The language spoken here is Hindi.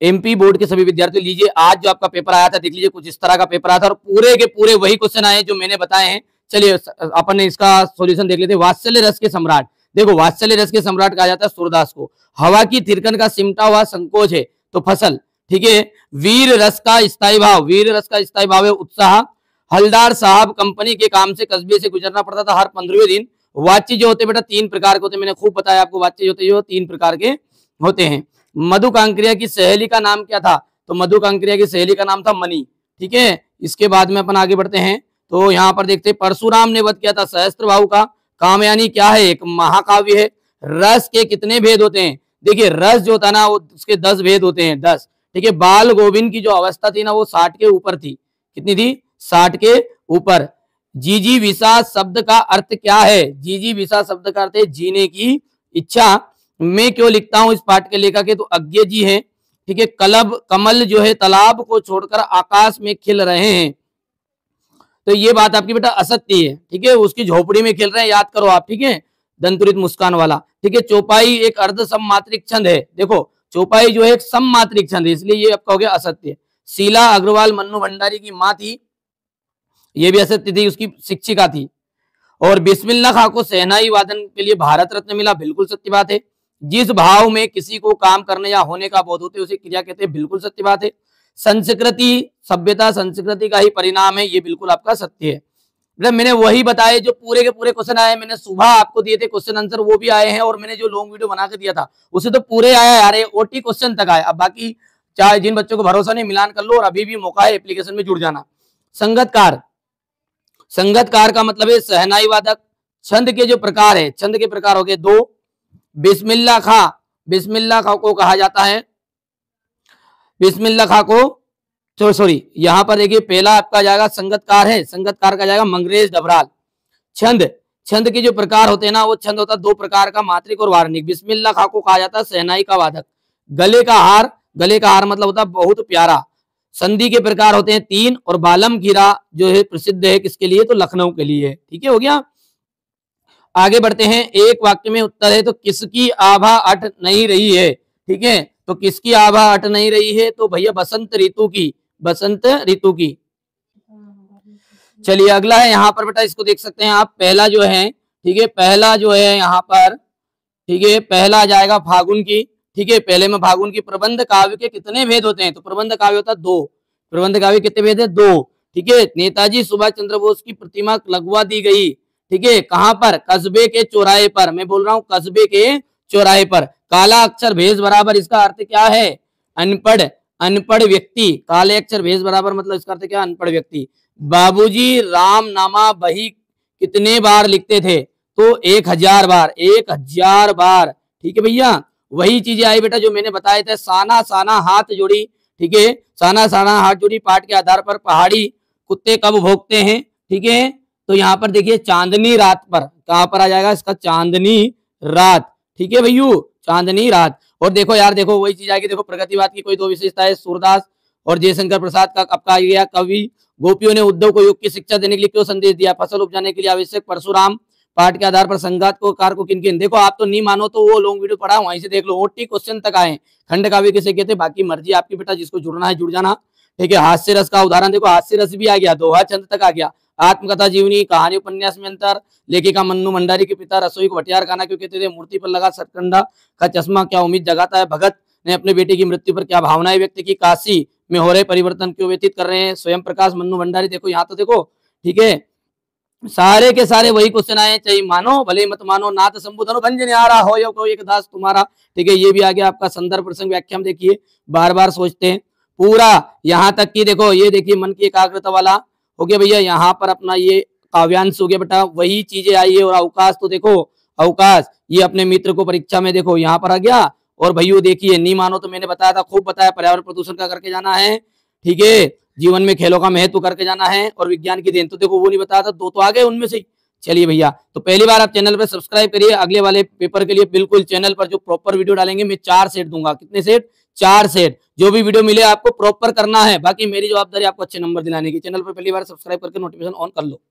एमपी बोर्ड के सभी विद्यार्थियों लीजिए, आज जो आपका पेपर आया था देख लीजिए, कुछ इस तरह का पेपर आया था और पूरे के पूरे वही क्वेश्चन आए जो मैंने बताए हैं। चलिए अपन ने इसका सॉल्यूशन देख लेते हैं। वात्सल्य रस के सम्राट, देखो वात्सल्य रस के सम्राट कहा जाता है सूरदास को। हवा की थिरकन का सिमटा हुआ संकोच है तो फसल, ठीक है। वीर रस का स्थायी भाव, वीर रस का स्थायी भाव है उत्साह। हलदार साहब कंपनी के काम से कस्बे से गुजरना पड़ता था हर 15वें दिन। वाच्य जो होते बेटा 3 प्रकार के होते, मैंने खूब बताया आपको, वाच्य जो होते जो 3 प्रकार के होते हैं। मधु कांकरिया की सहेली का नाम क्या था, तो मधु कांकरिया की सहेली का नाम था मनी, ठीक है। इसके बाद में अपन आगे बढ़ते हैं, तो यहाँ पर देखते हैं परशुराम ने वध किया था सहस्त्रबाहु का। कामयानी क्या है, एक महाकाव्य है। रस के कितने भेद होते हैं, देखिए रस जो होता ना वो उसके 10 भेद होते हैं, 10, ठीक है। बाल गोविंद की जो अवस्था थी ना वो 60 के ऊपर थी, कितनी थी, 60 के ऊपर। जीजी विसा शब्द का अर्थ क्या है, जीजी विसा शब्द का अर्थ है जीने की इच्छा। मैं क्यों लिखता हूं इस पाठ के लेखक के, तो अज्ञे जी है, ठीक है। कमल जो है तालाब को छोड़कर आकाश में खिल रहे हैं, तो ये बात आपकी बेटा असत्य है, ठीक है। उसकी झोपड़ी में खिल रहे हैं, याद करो आप, ठीक है, दंतुरित मुस्कान वाला, ठीक है। चौपाई एक अर्ध सममात्रिक छंद है, देखो चौपाई जो है एक सममात्रिक छंद है, इसलिए ये आपका हो गया असत्य। शीला अग्रवाल मन्नू भंडारी की माँ थी, ये भी असत्य थी, उसकी शिक्षिका थी। और बिस्मिल्लाह खां को शहनाई वादन के लिए भारत रत्न मिला, बिल्कुल सत्य बात है। जिस भाव में किसी को काम करने या होने का बोध होते उसे क्रिया कहते हैं, बिल्कुल सत्य बात है। संस्कृति सभ्यता संस्कृति का ही परिणाम है, ये बिल्कुल आपका सत्य है। मतलब मैंने वही बताए जो पूरे के पूरे क्वेश्चन आए, मैंने सुबह आपको दिए थे क्वेश्चन आंसर, वो भी आए हैं, और मैंने जो लॉन्ग वीडियो बना के दिया था उसे तो पूरे आया यार, ओटी क्वेश्चन तक आए। अब बाकी चाहे जिन बच्चों को भरोसा नहीं मिलान कर लो, और अभी भी मौका है एप्लीकेशन में जुड़ जाना। संगतकार, संगतकार का मतलब है शहनाई वादक। छंद के जो प्रकार है, छंद के प्रकार हो गए 2। बिस्मिल्लाह खां, बिस्मिल्लाह खां को कहा जाता है, बिस्मिल्लाह खां को सॉरी यहां पर देखिए पहला आपका जाएगा संगतकार है, संगतकार का जाएगा मंगरेश डबराल। छंद, छंद के जो प्रकार होते हैं ना वो छंद होता है 2 प्रकार का, मात्रिक और वार्णिक। बिस्मिल्लाह खां को कहा जाता है शहनाई का वादक। गले का हार, गले का हार मतलब होता है बहुत प्यारा। संधि के प्रकार होते हैं 3, और बालम गिरा जो है प्रसिद्ध है किसके लिए, तो लखनऊ के लिए, ठीक है, हो गया। आगे बढ़ते हैं, एक वाक्य में उत्तर है, तो किसकी आभा अट नहीं रही है, ठीक है। तो किसकी आभा अट नहीं रही है, तो भैया बसंत ऋतु की, बसंत ऋतु की। चलिए अगला है यहाँ पर बेटा, इसको देख सकते हैं आप, पहला जो है, ठीक है, पहला जो है यहाँ पर, ठीक है, पहला आ जाएगा फागुन की, ठीक है। पहले में फागुन की। प्रबंध काव्य के कितने भेद होते हैं, तो प्रबंध काव्य होता है 2। प्रबंध काव्य कितने भेद है, 2, ठीक है। नेताजी सुभाष चंद्र बोस की प्रतिमा लगवा दी गई, ठीक है, कहां पर, कस्बे के चौराहे पर, मैं बोल रहा हूं कस्बे के चौराहे पर। काला अक्षर भेज बराबर, इसका अर्थ क्या है, अनपढ़, अनपढ़ व्यक्ति। काले अक्षर भेज बराबर मतलब इसका अर्थ क्या, अनपढ़ व्यक्ति। बाबूजी राम नामा बही कितने बार लिखते थे, तो 1000 बार, 1000 बार, ठीक है भैया। वही चीजें आई बेटा जो मैंने बताए थे, साना साना हाथ जोड़ी, ठीक है, साना साना हाथ जोड़ी पाठ के आधार पर पहाड़ी कुत्ते कब भोंकते हैं, ठीक है। तो यहाँ पर देखिए चांदनी रात पर, कहां पर आ जाएगा इसका, चांदनी रात, ठीक है भैयू, चांदनी रात। और देखो यार, देखो वही चीज आएगी, देखो प्रगतिवाद की कोई 2 विशेषता है, सूरदास और जयशंकर प्रसाद का कब कहा गया, कवि गोपियों ने उद्धव को योग की शिक्षा देने के लिए क्यों संदेश दिया, फसल उपजाने के लिए आवश्यक। परशुराम पाठ के आधार पर संघात को कार को किन किन, देखो आप तो नहीं मानो तो वो लॉन्ग वीडियो पढ़ा वहीं से देख लो, ओटी क्वेश्चन तक आए। खंड काव्य किसे कहते हैं, बाकी मर्जी आपकी बेटा, जिसको जुड़ना है जुड़ जाना, ठीक है। हास्य रस का उदाहरण देखो, हास्य रस भी आ गया, दोहा छंद तक आ गया। आत्मकथा जीवनी कहानी उपन्यास में अंतर, लेखिका मन्नू भंडारी के पिता रसोई को भटियार खाना क्यों कहते थे, मूर्ति पर लगा सतकंडा का चश्मा क्या उम्मीद जगाता है, भगत ने अपने बेटे की मृत्यु पर क्या भावनाएं व्यक्त की, काशी में हो रहे परिवर्तन क्यों व्यतीत कर रहे हैं, स्वयं प्रकाश मन्नू भंडारी। देखो यहाँ तो देखो, ठीक है, सारे के सारे वही क्वेश्चन आए, चाहे मानो भले मत मानो, नाथ संबोधन भंजन आ रहा हो यो को एक दास तुम्हारा, ठीक है। ये भी आ गया आपका संदर्भ प्रसंग व्याख्या में, देखिए बार बार सोचते हैं पूरा, यहाँ तक कि देखो ये देखिए मन की एकाग्रता वाला हो गया भैया। यहाँ पर अपना ये काव्यांश हो गया बेटा, वही चीजें आई है। और अवकाश तो देखो, अवकाश ये अपने मित्र को परीक्षा में देखो यहाँ पर आ गया। और भैया देखिए नहीं मानो तो मैंने बताया था, खूब बताया, पर्यावरण प्रदूषण का करके जाना है, ठीक है। जीवन में खेलों का महत्व करके जाना है, और विज्ञान की देन तो देखो वो नहीं बताया था, 2 तो आ गए उनमें से। चलिए भैया, तो पहली बार आप चैनल पर सब्सक्राइब करिए, अगले वाले पेपर के लिए बिल्कुल चैनल पर जो प्रॉपर वीडियो डालेंगे मैं 4 सेट दूंगा। कितने सेट, 4 सेट, जो भी वीडियो मिले आपको प्रॉपर करना है, बाकी मेरी जवाबदारी आपको अच्छे नंबर दिलाने की। चैनल पर पहली बार सब्सक्राइब करके नोटिफिकेशन ऑन कर लो।